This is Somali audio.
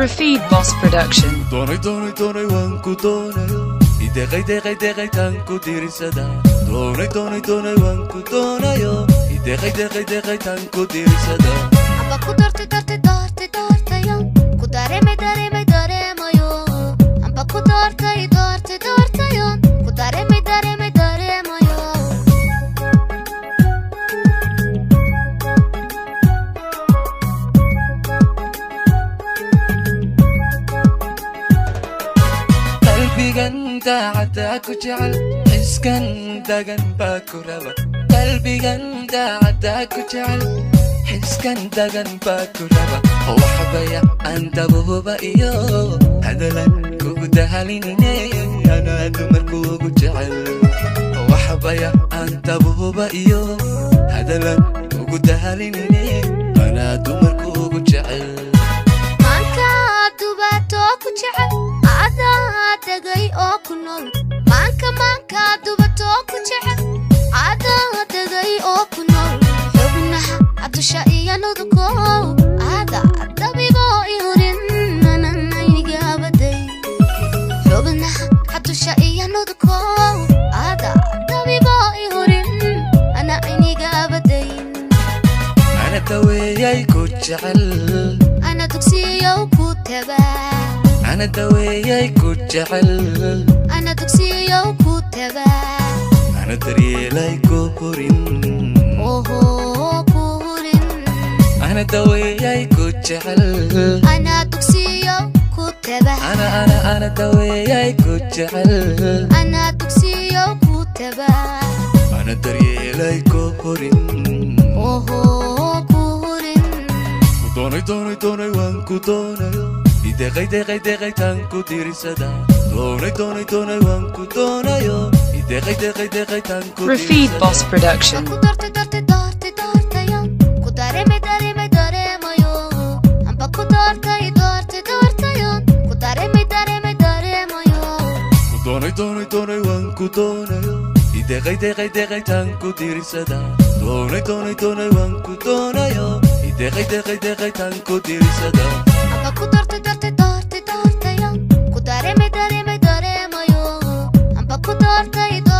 Rafid Boss Production. Donai wanku donayo Idegay tanku dirisada Donai wanku donayo Idegay tanku dirisada Amba ku dorte yo Ku dareme yo Amba ku dorte yo Ku dareme yo قلبي داعتك وجعل حسكن دقن باكوربا قلبي داعتك وجعل حسكن دقن باكوربا هو حبايا أنت بوبا إيو هذا لك ودهاليني أنا دمرك وجعل هو حبايا أنت بوبا إيو هذا لك ودهاليني أنا دمرك وجعل Manka dubato ku jecel ada dagay oo ku nool Manka dubato ku jecel ada dagay oo ku nool xubnaha adusha iyo nudko ada dabibo ihurin nanayga baday xubnaha adusha iyo nudko ada dabibo ihurin anayga baday أنا دوياي كجعل أنا تكسيو كتبا أنا دوياي كجعل أنا تكسيو كتبا أنا دريلاي كورين أوه كورين أنا دوياي كجعل أنا تكسيو كتبا أنا دوياي كجعل أنا تكسيو كتبا أنا دريلاي كورين أوه كورين donai wanku donayo Idegay tanku dirisada Donai wanku donayo Idegay tanku Rafid Boss Production. Aku dorte yo Ku dareme yo Amba ku dorte yo Ku dareme yo donai wanku donayo Idegay tanku dirisada Donai wanku donayo Idegay tanku dirisada Amba ku dorte yo Ku dareme yo Amba ku dorte